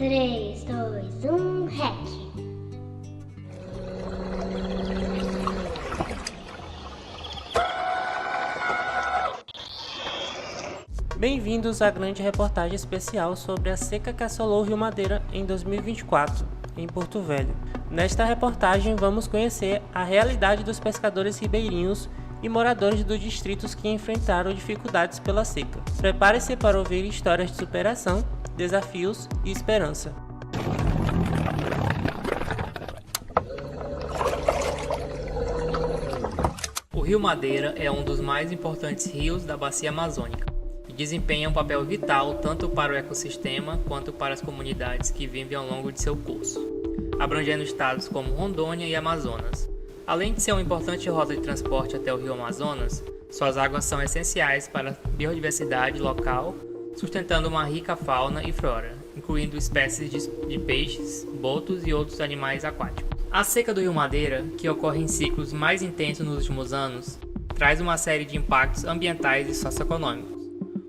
3, 2, 1, REC. Bem-vindos à grande reportagem especial sobre a seca que assolou o Rio Madeira em 2024, em Porto Velho. Nesta reportagem vamos conhecer a realidade dos pescadores ribeirinhos e moradores dos distritos que enfrentaram dificuldades pela seca. Prepare-se para ouvir histórias de superação, desafios e esperança. O Rio Madeira é um dos mais importantes rios da Bacia Amazônica e desempenha um papel vital tanto para o ecossistema quanto para as comunidades que vivem ao longo de seu curso, abrangendo estados como Rondônia e Amazonas. Além de ser uma importante rota de transporte até o Rio Amazonas, suas águas são essenciais para a biodiversidade local, sustentando uma rica fauna e flora, incluindo espécies de peixes, botos e outros animais aquáticos. A seca do Rio Madeira, que ocorre em ciclos mais intensos nos últimos anos, traz uma série de impactos ambientais e socioeconômicos.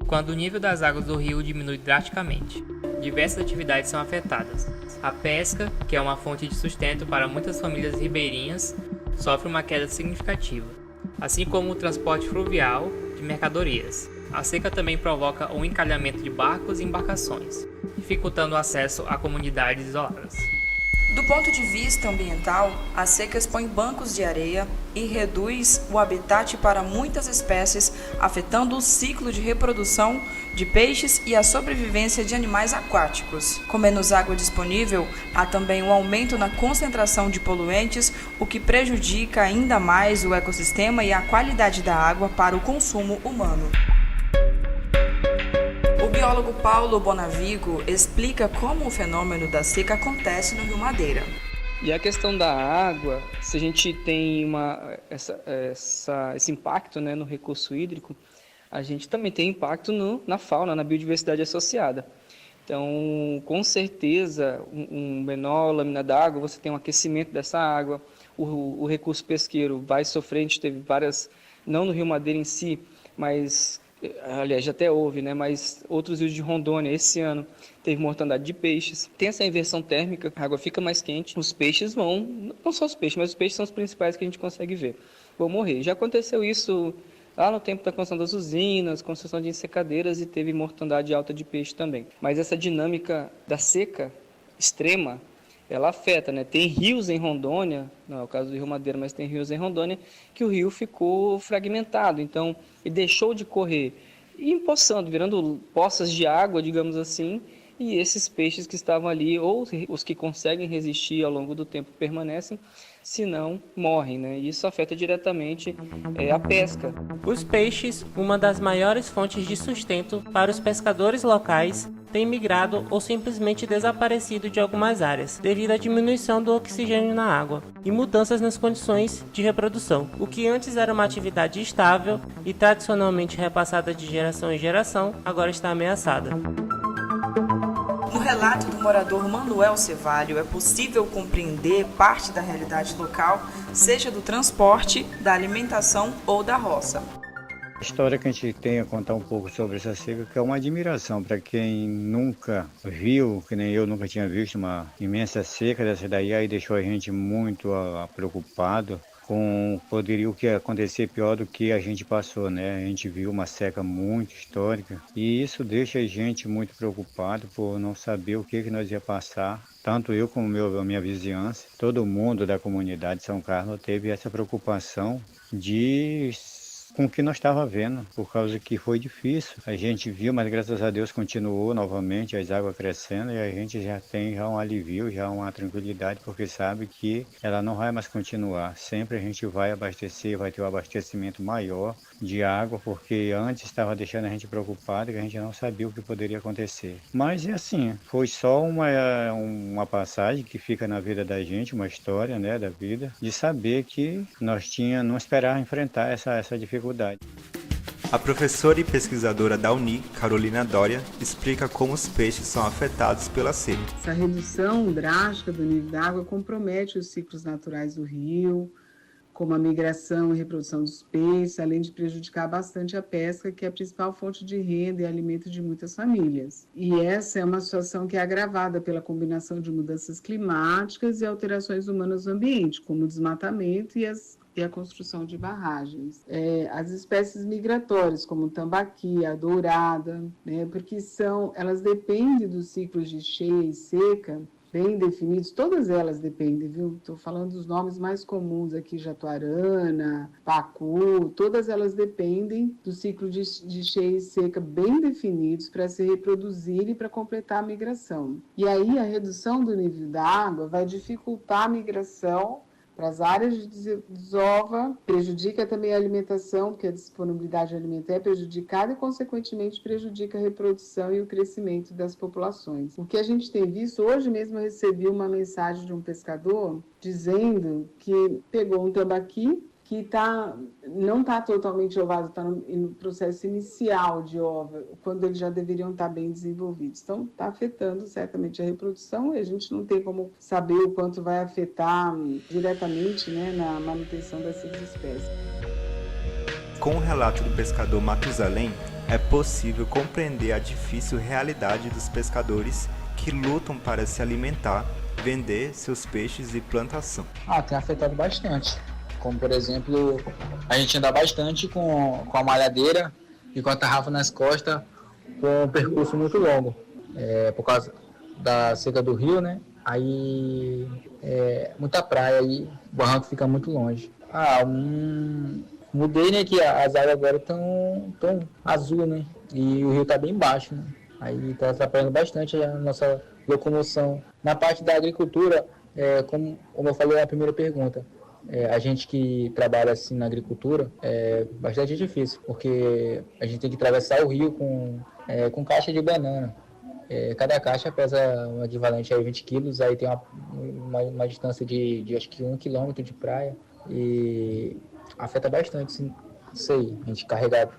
Quando o nível das águas do rio diminui drasticamente, diversas atividades são afetadas. A pesca, que é uma fonte de sustento para muitas famílias ribeirinhas, sofre uma queda significativa, assim como o transporte fluvial de mercadorias. A seca também provoca o encalhamento de barcos e embarcações, dificultando o acesso a comunidades isoladas. Do ponto de vista ambiental, a seca expõe bancos de areia e reduz o habitat para muitas espécies, afetando o ciclo de reprodução de peixes e a sobrevivência de animais aquáticos. Com menos água disponível, há também um aumento na concentração de poluentes, o que prejudica ainda mais o ecossistema e a qualidade da água para o consumo humano. O biólogo Paulo Bonavigo explica como o fenômeno da seca acontece no Rio Madeira. E a questão da água, se a gente tem esse impacto, né, no recurso hídrico, a gente também tem impacto na fauna, na biodiversidade associada. Então, com certeza, um menor lâmina d'água, você tem um aquecimento dessa água, o recurso pesqueiro vai sofrer, a gente teve várias, não no Rio Madeira em si, mas... aliás, já até houve, né? Mas outros rios de Rondônia, esse ano, teve mortandade de peixes. Tem essa inversão térmica, a água fica mais quente, os peixes vão, não só os peixes, mas os peixes são os principais que a gente consegue ver, vão morrer. Já aconteceu isso lá no tempo da construção das usinas, construção de ensecadeiras e teve mortandade alta de peixe também. Mas essa dinâmica da seca extrema, ela afeta, né? Tem rios em Rondônia, não é o caso do Rio Madeira, mas tem rios em Rondônia, que o rio ficou fragmentado, então ele deixou de correr e empoçando, virando poças de água, digamos assim, e esses peixes que estavam ali, ou os que conseguem resistir ao longo do tempo permanecem, se não morrem, né? E isso afeta diretamente a pesca. Os peixes, uma das maiores fontes de sustento para os pescadores locais, têm migrado ou simplesmente desaparecido de algumas áreas, devido à diminuição do oxigênio na água e mudanças nas condições de reprodução. O que antes era uma atividade estável e tradicionalmente repassada de geração em geração, agora está ameaçada. No relato do morador Manuel Cevalho, é possível compreender parte da realidade local, seja do transporte, da alimentação ou da roça. A história que a gente tem a contar um pouco sobre essa seca, que é uma admiração para quem nunca viu, que nem eu nunca tinha visto uma imensa seca dessa daí, aí deixou a gente muito preocupado com o que acontecer pior do que a gente passou, né? A gente viu uma seca muito histórica e isso deixa a gente muito preocupado por não saber o que nós ia passar. Tanto eu como a minha vizinhança, todo mundo da comunidade São Carlos teve essa preocupação com o que nós estávamos vendo, por causa que foi difícil. A gente viu, mas graças a Deus continuou novamente as águas crescendo e a gente já tem um alívio, já uma tranquilidade, porque sabe que ela não vai mais continuar. Sempre a gente vai abastecer, vai ter um abastecimento maior de água, porque antes estava deixando a gente preocupado, que a gente não sabia o que poderia acontecer. Mas é assim, foi só uma passagem que fica na vida da gente, uma história, né, da vida, de saber que não esperar enfrentar essa dificuldade. A professora e pesquisadora da UNI, Carolina Doria, explica como os peixes são afetados pela seca. Essa redução drástica do nível da água compromete os ciclos naturais do rio, como a migração e reprodução dos peixes, além de prejudicar bastante a pesca, que é a principal fonte de renda e alimento de muitas famílias. E essa é uma situação que é agravada pela combinação de mudanças climáticas e alterações humanas no ambiente, como o desmatamento e a construção de barragens. As espécies migratórias, como o tambaqui, a dourada, né, porque elas dependem dos ciclos de cheia e seca, bem definidos, todas elas dependem, viu? Estou falando dos nomes mais comuns aqui, jatuarana, pacu, todas elas dependem do ciclo de cheia e seca bem definidos para se reproduzir e para completar a migração. E aí a redução do nível da água vai dificultar a migração para as áreas de desova, prejudica também a alimentação, porque a disponibilidade alimentar é prejudicada e, consequentemente, prejudica a reprodução e o crescimento das populações. O que a gente tem visto, hoje mesmo eu recebi uma mensagem de um pescador dizendo que pegou um tambaqui que não está totalmente ovado, está no processo inicial de ova, quando eles já deveriam estar bem desenvolvidos. Então, está afetando certamente a reprodução e a gente não tem como saber o quanto vai afetar diretamente, né, na manutenção dessas espécies. Com o relato do pescador Matusalém, é possível compreender a difícil realidade dos pescadores que lutam para se alimentar, vender seus peixes e plantação. Tem afetado bastante. Como, por exemplo, a gente anda bastante com a malhadeira e com a tarrafa nas costas, com um percurso muito longo, por causa da seca do rio, né? Aí, muita praia e o barranco fica muito longe. Mudei, né, que as águas agora estão azul, né? E o rio está bem baixo, né? Aí está atrapalhando bastante a nossa locomoção. Na parte da agricultura, como eu falei na primeira pergunta, a gente que trabalha assim na agricultura é bastante difícil, porque a gente tem que atravessar o rio com caixa de banana. Cada caixa pesa um equivalente a 20 quilos, aí tem uma distância de acho que 1 quilômetro de praia e afeta bastante isso aí. A gente carrega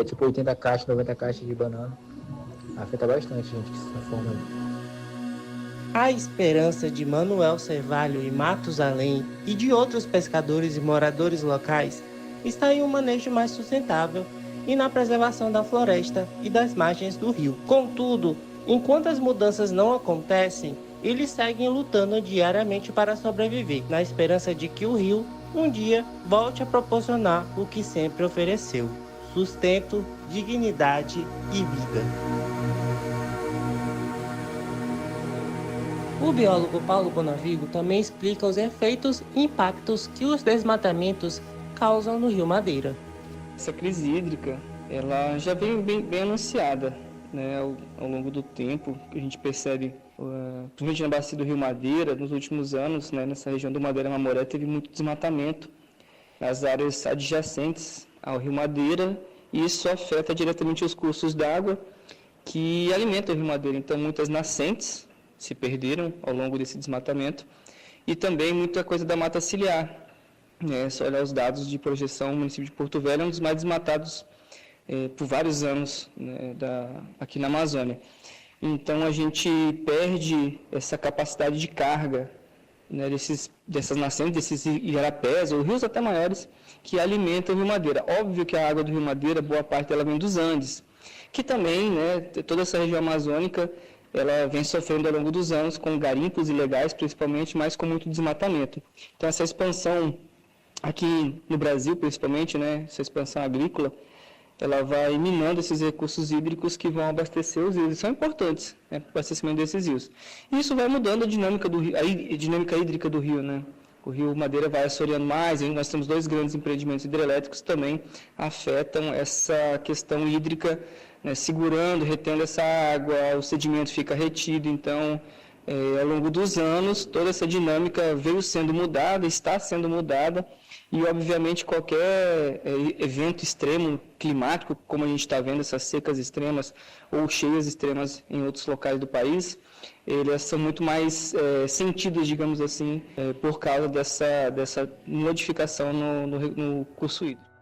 tipo 80 caixas, 90 caixas de banana, afeta bastante a gente que se forma aí. A esperança de Manuel Cervalho e Matusalém e de outros pescadores e moradores locais está em um manejo mais sustentável e na preservação da floresta e das margens do rio. Contudo, enquanto as mudanças não acontecem, eles seguem lutando diariamente para sobreviver, na esperança de que o rio um dia volte a proporcionar o que sempre ofereceu: sustento, dignidade e vida. O biólogo Paulo Bonavigo também explica os efeitos e impactos que os desmatamentos causam no Rio Madeira. Essa crise hídrica, ela já vem bem anunciada, né, ao longo do tempo. A gente percebe, principalmente na bacia do Rio Madeira, nos últimos anos, né, nessa região do Madeira Mamoré, teve muito desmatamento nas áreas adjacentes ao Rio Madeira, e isso afeta diretamente os cursos d'água que alimentam o Rio Madeira. Então, muitas nascentes se perderam ao longo desse desmatamento, e também muita coisa da mata ciliar. Se olhar os dados de projeção, o município de Porto Velho é um dos mais desmatados por vários anos, né, aqui na Amazônia. Então, a gente perde essa capacidade de carga, né, dessas nascentes, desses igarapés, ou rios até maiores, que alimentam o Rio Madeira. Óbvio que a água do Rio Madeira, boa parte dela vem dos Andes, que também, né, toda essa região amazônica, ela vem sofrendo ao longo dos anos com garimpos ilegais, principalmente, mas com muito desmatamento. Então, essa expansão aqui no Brasil, principalmente, né, essa expansão agrícola, ela vai minando esses recursos hídricos que vão abastecer os rios, e são importantes, né, para o abastecimento desses rios. E isso vai mudando a dinâmica hídrica do rio, né? O Rio Madeira vai assoreando mais, e nós temos 2 grandes empreendimentos hidrelétricos que também afetam essa questão hídrica, né, segurando, retendo essa água, o sedimento fica retido. Então, ao longo dos anos, toda essa dinâmica veio sendo mudada, está sendo mudada, e, obviamente, qualquer evento extremo climático, como a gente está vendo, essas secas extremas ou cheias extremas em outros locais do país, elas são muito mais sentidas, digamos assim, por causa dessa modificação no curso hídrico.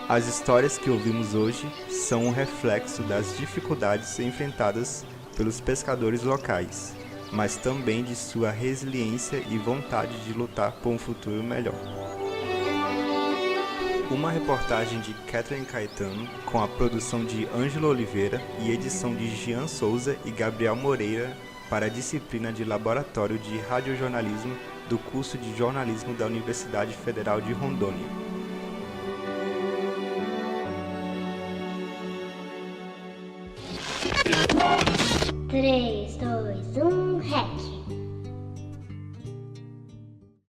As histórias que ouvimos hoje são um reflexo das dificuldades enfrentadas pelos pescadores locais. mas também de sua resiliência e vontade de lutar por um futuro melhor. Uma reportagem de Catherine Caetano, com a produção de Ângelo Oliveira e edição de Jean Souza e Gabriel Moreira para a disciplina de Laboratório de Radiojornalismo do curso de Jornalismo da Universidade Federal de Rondônia. 3,